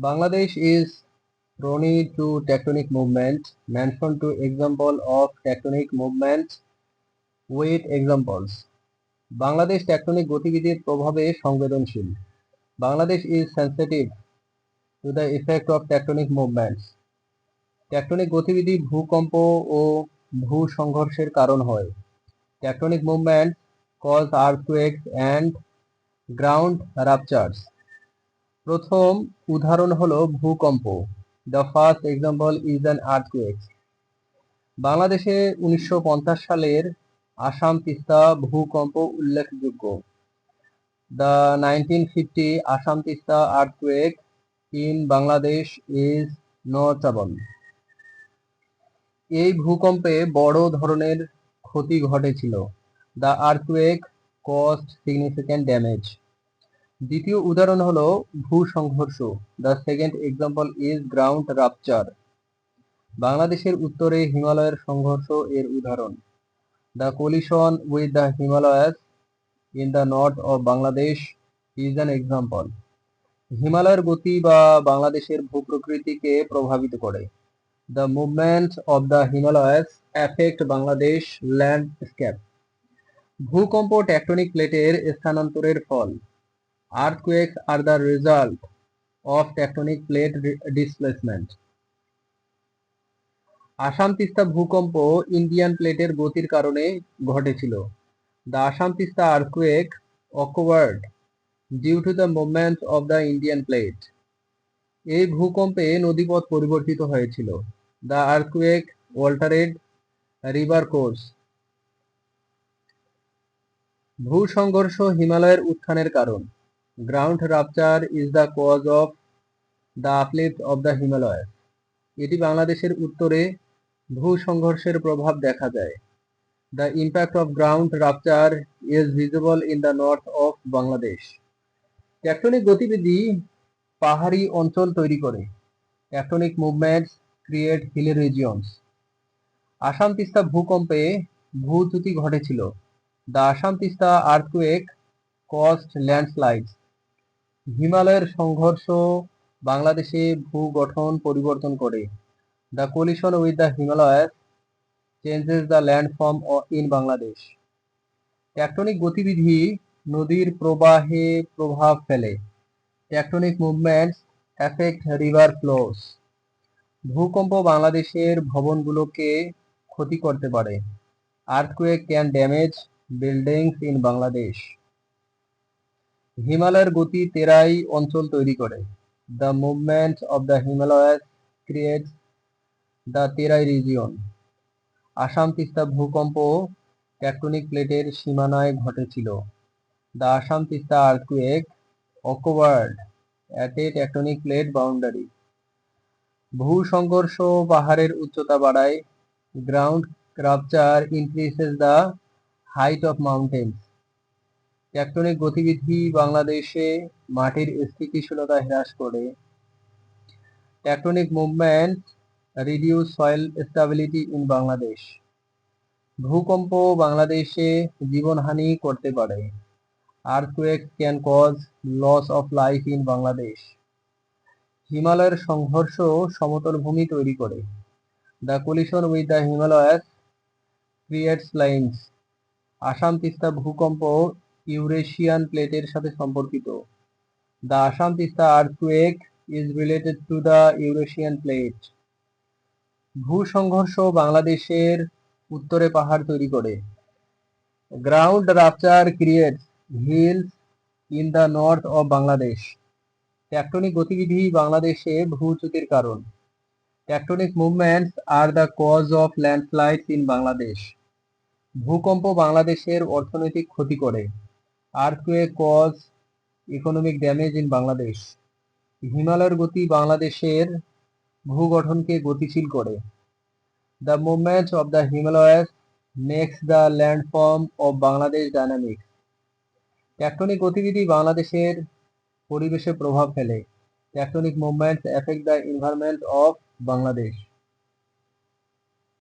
Bangladesh is prone to tectonic movement. Mention two examples of tectonic movements with examples. Bangladesh tectonic গতিবিধির প্রভাবে সংবেদনশীল। Bangladesh is sensitive to the effect of tectonic movements. Tectonic গতিবিধি ভূকম্প ও ভূ-সংঘর্ষের কারণ হয়। Tectonic movements cause earthquakes and ground ruptures. প্রথম উদাহরণ হলো ভূকম্প। The first example is an earthquake. বাংলাদেশে 1950 সালের আসাম তিস্তা ভূকম্প উল্লেখযোগ্য। The 1950 Assam Tista earthquake in Bangladesh is notable. এই ভূকম্পে বড় ধরনের ক্ষতি ঘটেছিল। The earthquake caused significant damage. দ্বিতীয় উদাহরণ হলো ভূসংঘর্ষ। The second example is ground rupture. বাংলাদেশের উত্তরে হিমালয়ের সংঘর্ষ এর উদাহরণ। The collision with the Himalayas in the north of Bangladesh is an example. হিমালয়ের গতি বা বাংলাদেশের ভূপ্রকৃতিকে প্রভাবিত করে। The movement of the Himalayas affect Bangladesh landscape. ভূকম্প টেকটনিক প্লেটের স্থানান্তরের ফল। Earthquakes are the result of tectonic plate displacement. Assam Teesta ভূকম্প ইন্ডিয়ান প্লেটের গতির কারণে ঘটেছিল। The Assam Tista earthquake occurred due to the movement of the Indian plate. এই ভূকম্পে নদীপথ পরিবর্তিত হয়েছিল। The earthquake altered river course. ভূসংঘর্ষ হিমালয়ের উত্থানের কারণ। Ground rupture is the cause of the uplift of the Himalayas. এটি বাংলাদেশের উত্তরে ভূসংঘর্ষের প্রভাব দেখা যায়। The impact of ground rupture is visible in the north of Bangladesh. Tectonic গতিবিধি পাহাড়ি অঞ্চল তৈরি করে। Tectonic movements create hilly regions. Assam Teesta ভূকম্পে ভূচ্যুতি ঘটেছিল। The Assam Tista earthquake caused landslides. হিমালয়ের সংঘর্ষ বাংলাদেশে ভূগঠন পরিবর্তন করে। The collision with the Himalayas changes the landform in Bangladesh. Tectonic গতিবিধি নদীর প্রবাহে প্রভাব ফেলে। Tectonic movements affect river flows. ভূকম্প বাংলাদেশের ভবনগুলোকে ক্ষতি করতে পারে। Earthquake can damage buildings in Bangladesh. হিমালয়ের গতি তেরাই অঞ্চল তৈরি করে। The movement of the Himalayas creates the Terai region. Assam Teesta ভূকম্প টেকটনিক প্লেটের সীমানায় ঘটেছিল। The Assam Tista earthquake occurred at a tectonic plate boundary. ভূসংঘর্ষ পাহাড়ের উচ্চতা বাড়ায়। Ground rupture increases the height of mountains. Tectonic গতিবিধি বাংলাদেশে মাটির স্থিতিশীলতা হ্রাস করে। Tectonic movement reduce soil stability in Bangladesh. ভূকম্প বাংলাদেশে জীবনহানি করতে পারে। Earthquakes can cause loss of life in Bangladesh. হিমালয়ের সংঘর্ষ সমতল ভূমি তৈরি করে। The collision with the Himalayas creates plains. Assam Teesta ভূকম্প ইউরেশিয়ান প্লেটের সাথে সম্পর্কিত। The Assam Tista earthquake is related to the Eurasian plate. ভূসংঘর্ষ বাংলাদেশের উত্তরে পাহাড় তৈরি করে। Ground rupture creates hills in the north of Bangladesh. Tectonic গতিবিধি বাংলাদেশে ভূচ্যুতির কারণ। Tectonic movements are the cause of landslides in Bangladesh. ভূকম্প বাংলাদেশের অর্থনৈতিক ক্ষতি করে। Earthquake cause economic damage in Bangladesh. হিমালয়ের গতি বাংলাদেশের ভূগঠনকে গতিশীল করে। The movement of the Himalayas makes the landform of Bangladesh dynamic. Tectonic গতিবিধি বাংলাদেশের পরিবেশে প্রভাব ফেলে। Tectonic movements affect the environment of Bangladesh.